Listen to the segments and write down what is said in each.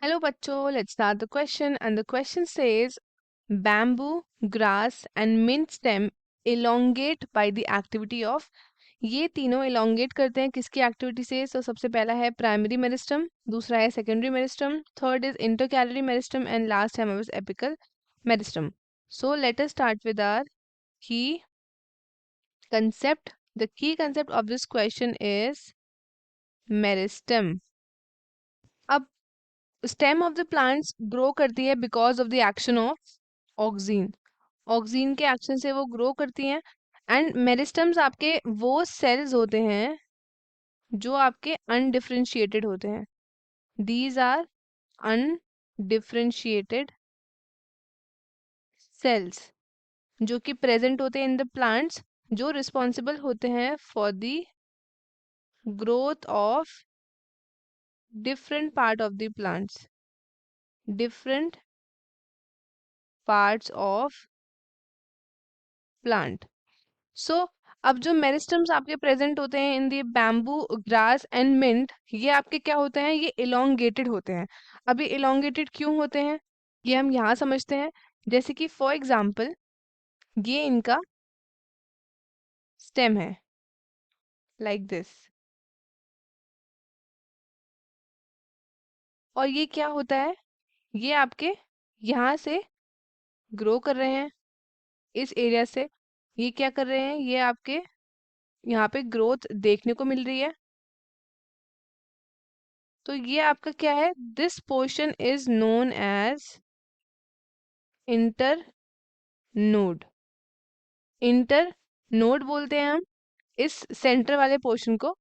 Hello bachcho, let's start the question and the question says bamboo, grass and mint stem elongate by the activity of ये तीनों elongate करते हैं किसकी activity से। तो सबसे पहला है प्राइमरी मेरिस्टम, दूसरा है secondary meristem, third is intercalary meristem and last है हमारे पास apical meristem. So let us start with our key concept. The key concept of this question is meristem. अब stem of the plants grow करती है because of the action of oxygen. Oxygen के action से वो grow करती हैं। And meristems आपके वो सेल्स होते हैं जो आपके अनडिफरेंशिएटेड होते हैं। दीज आर अनडिफरेंशिएटेड सेल्स जो कि प्रेजेंट होते हैं इन द प्लांट्स, जो रिस्पॉन्सिबल होते हैं for the growth of different part of the plants, different parts of plant. So अब जो मेरिस्टम्स आपके प्रेजेंट होते हैं in the bamboo, grass and mint, ये आपके क्या होते हैं, ये इलोंगेटेड होते हैं। अब ये इलोंगेटेड क्यों होते हैं ये हम यहाँ समझते हैं। जैसे कि फॉर एग्जाम्पल ये इनका स्टेम है लाइक दिस, और ये क्या होता है, ये आपके यहाँ से ग्रो कर रहे हैं इस एरिया से। ये क्या कर रहे हैं, ये आपके यहाँ पे ग्रोथ देखने को मिल रही है। तो ये आपका क्या है, this portion is known as inter node. Inter node बोलते हैं हम इस सेंटर वाले पोर्शन को,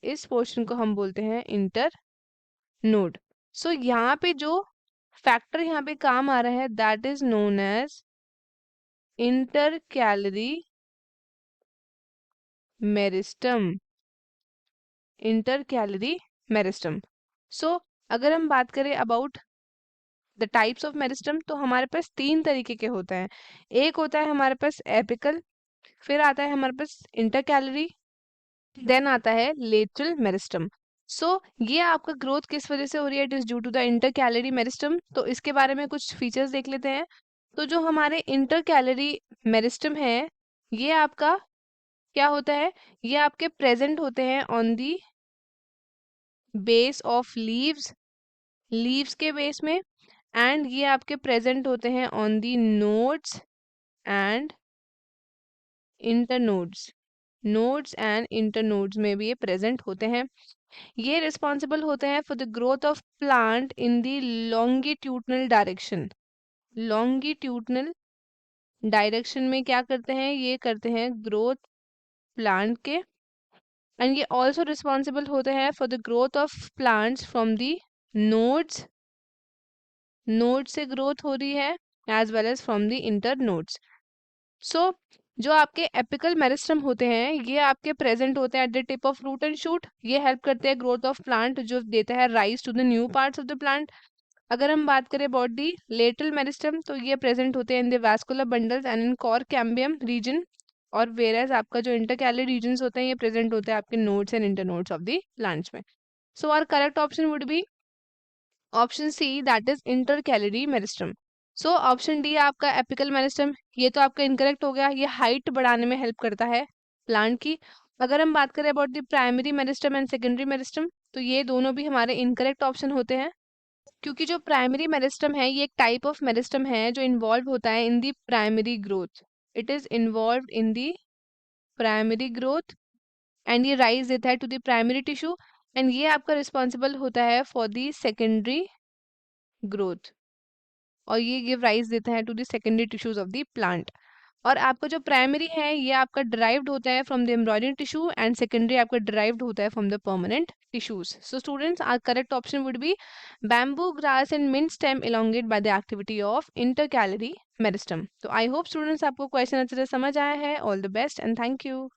इस पोर्शन को हम बोलते हैं इंटर नोड। सो यहाँ पे जो फैक्टर यहाँ पे काम आ रहा है that is known as intercalary meristem. Intercalary meristem. So अगर हम बात करें about the types of meristem, तो हमारे पास तीन तरीके के होते हैं। एक होता है हमारे पास एपिकल, फिर आता है हमारे पास इंटर कैलरी, देन आता है लेटरल मेरिस्टम। सो ये आपका ग्रोथ किस वजह से हो रही है, it is due to the intercalary meristem. तो इसके बारे में कुछ फीचर्स देख लेते हैं। तो जो हमारे इंटर कैलरी मेरिस्टम है, ये आपका क्या होता है, ये आपके प्रेजेंट होते हैं on the base of leaves, leaves के बेस में। एंड ये आपके प्रेजेंट होते हैं on the nodes and internodes, nodes and internodes में भी ये प्रेजेंट होते हैं। ये रिस्पॉन्सिबल होते हैं for the growth of plant in the longitudinal direction. Longitudinal direction में क्या करते हैं, ये करते हैं ग्रोथ प्लांट के। एंड ये ऑल्सो रिस्पॉन्सिबल होते हैं for the growth of plants from the nodes, node से ग्रोथ हो रही है, as well as from the internodes. So जो आपके एपिकल मेरिस्टम होते हैं, ये आपके प्रेजेंट होते हैं at the tip of root and shoot. ये हेल्प करते हैं ग्रोथ ऑफ प्लांट, जो देता है rise to the new parts of the plant. अगर हम बात करें अबाउट दी लेटरल मेरिस्टम, तो ये प्रेजेंट होते हैं in the vascular bundles and in core cambium region. और वेरएज आपका जो इंटरकैलरी रीजन्स होते हैं, ये प्रेजेंट होते हैं आपके nodes and internodes of the plants में। So our correct option would be option C, that is intercalary meristem. So option D आपका एपिकल मेरिस्टम, ये तो आपका इनकरेक्ट हो गया। ये हाइट बढ़ाने में हेल्प करता है प्लांट की। अगर हम बात करें about the primary meristem and secondary meristem, तो ये दोनों भी हमारे इनकरेक्ट ऑप्शन होते हैं, क्योंकि जो प्राइमरी मेरिस्टम है ये एक टाइप ऑफ मेरिस्टम है जो इन्वॉल्व होता है in the primary growth. It is involve in the primary growth and ये राइज देता है to the primary tissue. And ये आपका रिस्पॉन्सिबल होता है फॉर दी सेकेंडरी ग्रोथ, और ये गिव राइज देता है to the secondary tissues of the plant. और आपका जो प्राइमरी है ये आपका डिराइव्ड होता है from the embroidery tissue, and secondary आपका डिराइव्ड होता है from the permanent tissues. So students, our correct option would be bamboo, grass and mint stem elongate by the activity of intercalary meristem. तो I hope students आपको question अच्छे से समझ आया है। All the best and thank you.